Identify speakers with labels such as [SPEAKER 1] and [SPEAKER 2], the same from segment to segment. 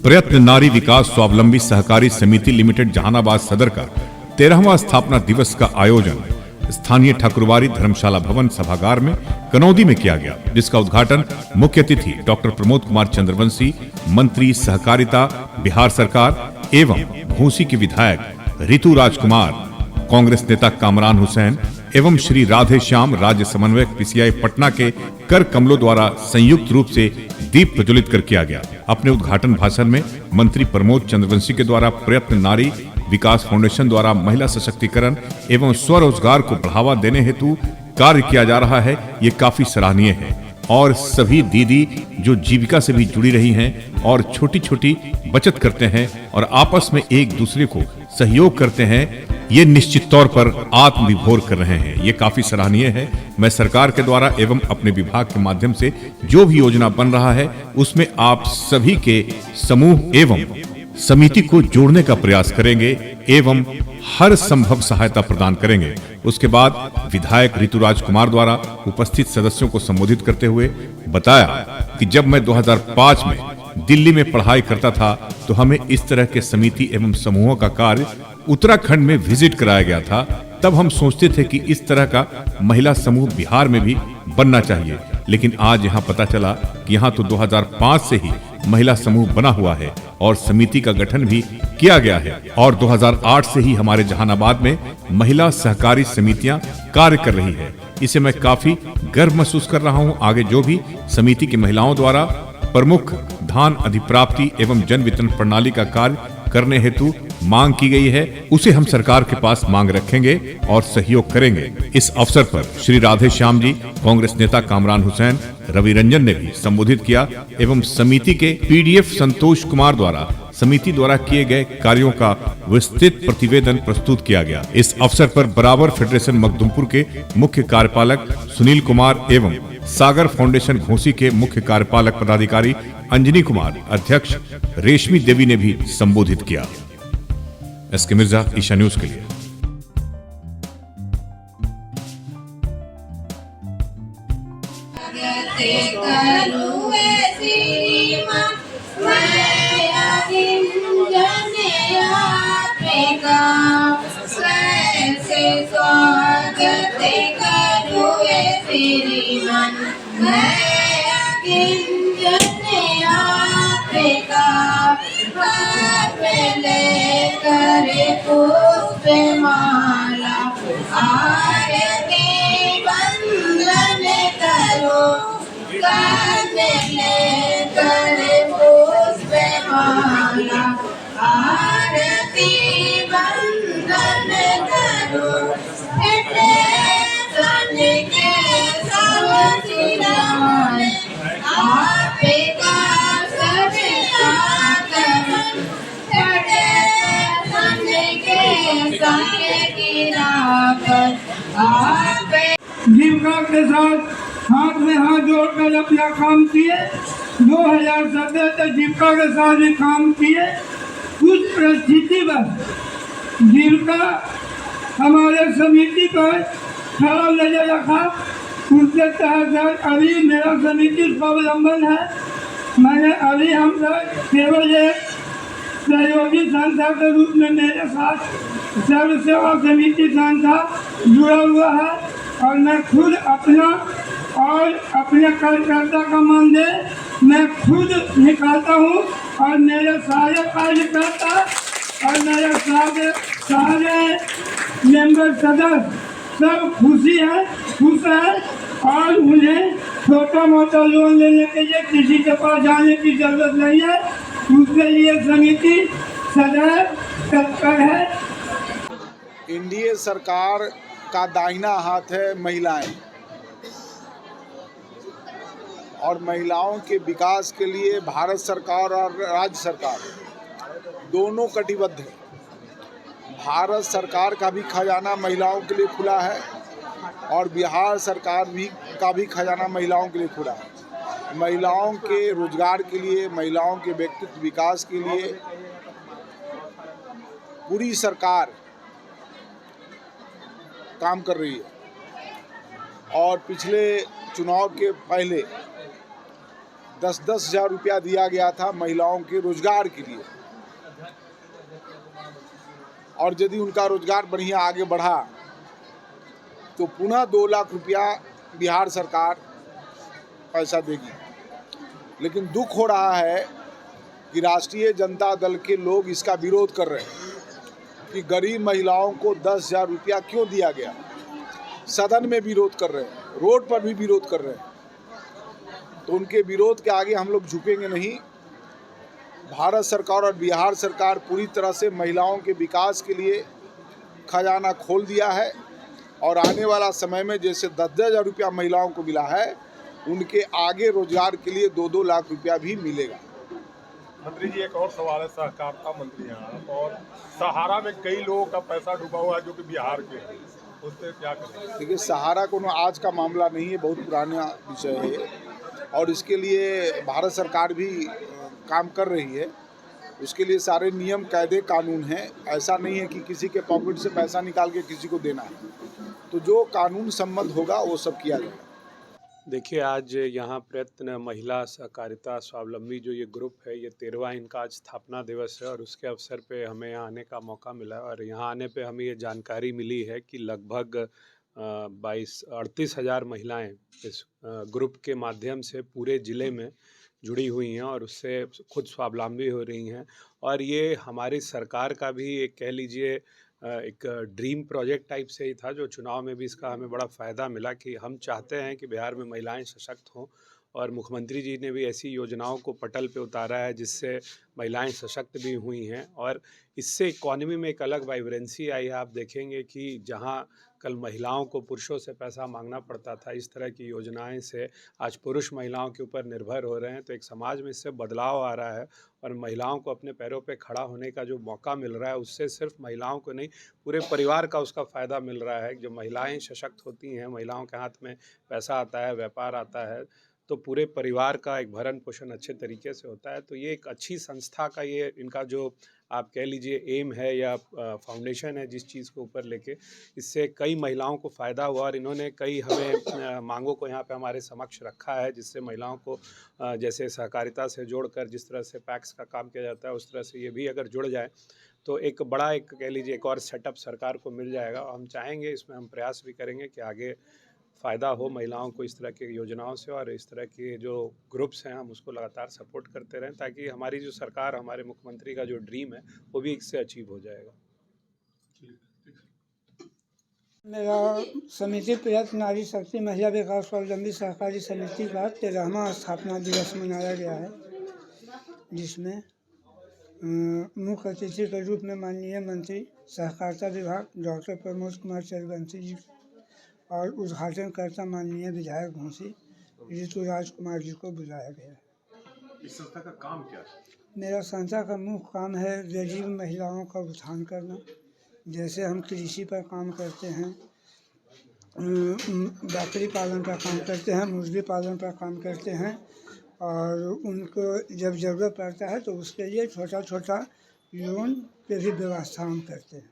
[SPEAKER 1] प्रयत्न नारी विकास स्वावलंबी सहकारी समिति लिमिटेड जहानाबाद सदर का 13वां स्थापना दिवस का आयोजन स्थानीय ठाकुरबाड़ी धर्मशाला भवन सभागार में कनौदी में किया गया, जिसका उद्घाटन मुख्य अतिथि डॉक्टर प्रमोद कुमार चंद्रवंशी, मंत्री सहकारिता बिहार सरकार एवं भूसी के विधायक ऋतु राजकुमार, कांग्रेस नेता कामरान हुसैन एवं श्री राधे श्याम राज्य समन्वयक पीसीआई पटना के कर कमलों द्वारा संयुक्त रूप से दीप प्रज्वलित कर किया गया। अपने उद्घाटन भाषण में मंत्री प्रमोद चंद्रवंशी के द्वारा प्रयत्न नारी विकास फाउंडेशन द्वारा महिला सशक्तिकरण एवं स्वरोजगार को बढ़ावा देने हेतु कार्य किया जा रहा है, ये काफी सराहनीय है और सभी दीदी जो जीविका से भी जुड़ी रही हैं और छोटी छोटी बचत करते हैं और आपस में एक दूसरे को सहयोग करते हैं, ये निश्चित तौर पर आत्मविभोर कर रहे हैं, ये काफी सराहनीय है। मैं सरकार के द्वारा एवं अपने विभाग के माध्यम से जो भी योजना बन रहा है उसमें आप सभी के समूह एवं समिति को जोड़ने का प्रयास करेंगे एवं हर संभव सहायता प्रदान करेंगे। उसके बाद विधायक ऋतु राजकुमार द्वारा उपस्थित सदस्यों को संबोधित करते हुए बताया कि जब मैं 2005 में दिल्ली में पढ़ाई करता था तो हमें इस तरह के समिति एवं समूहों का कार्य उत्तराखंड में विजिट कराया गया था। तब हम सोचते थे कि इस तरह का महिला समूह बिहार में भी बनना चाहिए, लेकिन आज यहाँ पता चला कि यहाँ तो 2005 से ही महिला समूह बना हुआ है और समिति का गठन भी किया गया है और 2008 से ही हमारे जहानाबाद में महिला सहकारी समितियां कार्य कर रही है। इसे मैं काफी गर्व महसूस कर रहा हूं। आगे जो भी समिति की महिलाओं द्वारा प्रमुख धान अधिप्राप्ति एवं जन वितरण प्रणाली का कार्य करने हेतु मांग की गई है, उसे हम सरकार के पास मांग रखेंगे और सहयोग करेंगे। इस अवसर पर श्री राधे श्याम जी, कांग्रेस नेता कामरान हुसैन, रवि रंजन ने भी संबोधित किया एवं समिति के पीडीएफ संतोष कुमार द्वारा समिति द्वारा किए गए कार्यों का विस्तृत प्रतिवेदन प्रस्तुत किया गया। इस अवसर पर बराबर फेडरेशन मखदुमपुर के मुख्य कार्यपालक सुनील कुमार एवं सागर फाउंडेशन घोसी के मुख्य कार्यपालक पदाधिकारी अंजनी कुमार, अध्यक्ष रेशमी देवी ने भी संबोधित किया। एसके मिर्जा, ईशा न्यूज के लिए।
[SPEAKER 2] जीविका के साथ हाथ में हाथ जोड़कर अपना काम किए। 2017 तक जीविका के साथ भी काम किए। कुछ परिस्थिति पर जीविका हमारे समिति पर खड़ा नजर रखा। उसके तहत अभी मेरा समिति स्वावलंबन है। मैंने अभी हम केवल एक सहयोगी संस्था के रूप में मेरे साथ सर्व सेवा समिति संस्था जुड़ा हुआ है और मैं खुद अपना और अपने कार्यकर्ता का मानदेय मैं खुद निकालता हूँ और मेरे सारे कार्यकर्ता और मेरे सारे मेंबर सदस्य सब खुश हैं और उन्हें छोटा मोटा लोन लेने के लिए किसी के पास जाने की जरूरत नहीं है। उसके लिए समिति सदैव तत्पर है।
[SPEAKER 3] एनडीए सरकार का दाहिना हाथ है महिलाएं और महिलाओं के विकास के लिए भारत सरकार और राज्य सरकार दोनों कटिबद्ध है। भारत सरकार का भी खजाना महिलाओं के लिए खुला है और बिहार सरकार का भी खजाना महिलाओं के लिए खुला है। महिलाओं के रोजगार के लिए, महिलाओं के व्यक्तित्व विकास के लिए पूरी सरकार काम कर रही है और पिछले चुनाव के पहले 10-10 हज़ार रुपया दिया गया था महिलाओं के रोजगार के लिए, और यदि उनका रोजगार बढ़िया आगे बढ़ा तो पुनः 2 लाख रुपया बिहार सरकार पैसा देगी। लेकिन दुख हो रहा है कि राष्ट्रीय जनता दल के लोग इसका विरोध कर रहे हैं कि गरीब महिलाओं को 10,000 रुपया क्यों दिया गया। सदन में विरोध कर रहे हैं, रोड पर भी विरोध कर रहे हैं। तो उनके विरोध के आगे हम लोग झुकेंगे नहीं। भारत सरकार और बिहार सरकार पूरी तरह से महिलाओं के विकास के लिए खजाना खोल दिया है, और आने वाला समय में जैसे 10-10 हज़ार रुपया महिलाओं को मिला है, उनके आगे रोजगार के लिए 2-2 लाख रुपया भी मिलेगा।
[SPEAKER 4] मंत्री जी, एक और सवाल है, सहकारिता मंत्री हैं आप, और सहारा में कई लोगों का पैसा डूबा हुआ है जो कि बिहार के हैं, उससे क्या करें?
[SPEAKER 3] देखिए, सहारा को आज का मामला नहीं है, बहुत पुराना विषय है, और इसके लिए भारत सरकार भी काम कर रही है। उसके लिए सारे नियम कायदे कानून हैं। ऐसा नहीं है कि किसी के पॉकेट से पैसा निकाल के किसी को देना है। तो जो कानून सम्मत होगा वो सब किया जाएगा।
[SPEAKER 5] देखिए, आज यहाँ प्रयत्न महिला सहकारिता स्वावलंबी जो ये ग्रुप है, ये 13वां इनका आज स्थापना दिवस है, और उसके अवसर पे हमें यहाँ आने का मौका मिला। और यहाँ आने पे हमें ये जानकारी मिली है कि लगभग 38 हज़ार महिलाएँ इस ग्रुप के माध्यम से पूरे ज़िले में जुड़ी हुई हैं और उससे खुद स्वावलंबी हो रही हैं। और ये हमारी सरकार का भी एक, कह लीजिए, एक ड्रीम प्रोजेक्ट टाइप से ही था, जो चुनाव में भी इसका हमें बड़ा फ़ायदा मिला कि हम चाहते हैं कि बिहार में महिलाएं सशक्त हों, और मुख्यमंत्री जी ने भी ऐसी योजनाओं को पटल पे उतारा है जिससे महिलाएं सशक्त भी हुई हैं, और इससे इकॉनमी में एक अलग वाइब्रेंसी आई है। आप देखेंगे कि जहां कल महिलाओं को पुरुषों से पैसा मांगना पड़ता था, इस तरह की योजनाएं से आज पुरुष महिलाओं के ऊपर निर्भर हो रहे हैं। तो एक समाज में इससे बदलाव आ रहा है, और महिलाओं को अपने पैरों पे खड़ा होने का जो मौका मिल रहा है, उससे सिर्फ महिलाओं को नहीं, पूरे परिवार का उसका फ़ायदा मिल रहा है। जब महिलाएं सशक्त होती हैं, महिलाओं के हाथ में पैसा आता है, व्यापार आता है, तो पूरे परिवार का एक भरण पोषण अच्छे तरीके से होता है। तो ये एक अच्छी संस्था का ये इनका जो आप कह लीजिए एम है या फाउंडेशन है, जिस चीज़ को ऊपर लेके, इससे कई महिलाओं को फ़ायदा हुआ, और इन्होंने कई हमें मांगों को यहाँ पे हमारे समक्ष रखा है, जिससे महिलाओं को जैसे सहकारिता से जोड़कर जिस तरह से पैक्स का काम किया जाता है, उस तरह से ये भी अगर जुड़ जाए तो एक बड़ा, एक कह लीजिए, एक और सेटअप सरकार को मिल जाएगा। और हम चाहेंगे, इसमें हम प्रयास भी करेंगे कि आगे फ़ायदा हो महिलाओं को इस तरह की योजनाओं से, और इस तरह के जो ग्रुप्स हैं हम उसको लगातार सपोर्ट करते रहें, ताकि हमारी जो सरकार, हमारे मुख्यमंत्री का जो ड्रीम है वो भी इससे अचीव हो जाएगा।
[SPEAKER 2] मेरा समिति प्रयत्न नारी शक्ति महिला विकास स्वावलंबी सहकारी समिति का 13वां स्थापना दिवस मनाया गया है, जिसमें मुख्य अतिथि के रूप में माननीय मंत्री सहकारिता विभाग डॉक्टर प्रमोद कुमार चरवंशी जी और उद्घाटनकर्ता माननीय विधायक घोंसी ऋतुराज कुमार जी को बुलाया गया।
[SPEAKER 1] इस संस्था का काम क्या है?
[SPEAKER 2] मेरा संस्था का मुख्य काम है गरीब महिलाओं का उत्थान करना। जैसे हम कृषि पर काम करते हैं, बकरी पालन पर काम करते हैं, मुर्गी पालन पर काम करते हैं, और उनको जब ज़रूरत पड़ता है तो उसके लिए छोटा छोटा लोन के भी व्यवस्था हम करते हैं।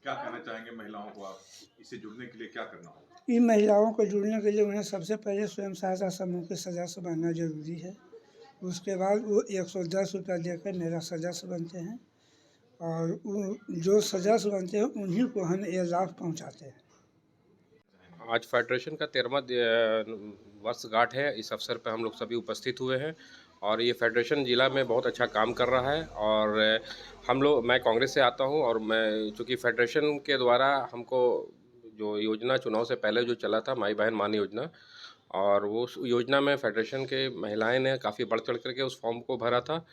[SPEAKER 1] क्या कहना चाहेंगे महिलाओं को आप, इससे जुड़ने के लिए क्या करना होगा?
[SPEAKER 2] इन महिलाओं को जुड़ने के लिए उन्हें सबसे पहले स्वयं सहायता समूह के सदस्य बनना जरूरी है। उसके बाद वो 110 रुपया देकर मेरा सदस्य बनते हैं, और जो सदस्य बनते हैं उन्हीं को हम ये लाभ पहुंचाते हैं।
[SPEAKER 6] आज फेडरेशन का 13वां वर्षगांठ है। इस अवसर पर हम लोग सभी उपस्थित हुए हैं, और ये फेडरेशन ज़िला में बहुत अच्छा काम कर रहा है। और मैं कांग्रेस से आता हूं, और मैं चूँकि फेडरेशन के द्वारा हमको जो योजना चुनाव से पहले जो चला था, माई बहन मान योजना, और वो योजना में फेडरेशन के महिलाएं ने काफ़ी बढ़ चढ़ करके उस फॉर्म को भरा था।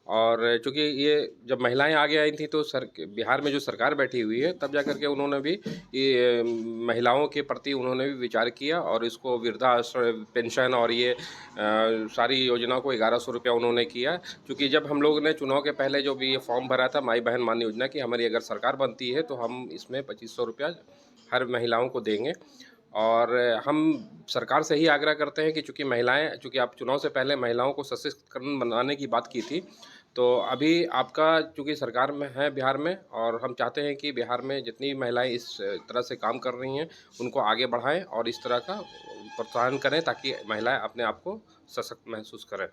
[SPEAKER 6] और चूँकि ये जब महिलाएं आगे आई थी तो बिहार में जो सरकार बैठी हुई है, तब जा कर के उन्होंने भी ये महिलाओं के प्रति उन्होंने भी विचार किया, और इसको वृद्धाश्रम पेंशन और ये सारी योजनाओं को 1100 रुपया उन्होंने किया। क्योंकि जब हम लोग ने चुनाव के पहले जो भी ये फॉर्म भरा था माई बहन मान योजना की, हमारी अगर सरकार बनती है तो हम इसमें 2500 रुपया हर महिलाओं को देंगे। और हम सरकार से ही आग्रह करते हैं कि चूँकि आप चुनाव से पहले महिलाओं को सशक्तिकरण बनाने की बात की थी, तो अभी आपका चूँकि सरकार में है बिहार में, और हम चाहते हैं कि बिहार में जितनी महिलाएं इस तरह से काम कर रही हैं उनको आगे बढ़ाएं और इस तरह का प्रोत्साहन करें ताकि महिलाएं अपने आप को सशक्त महसूस करें।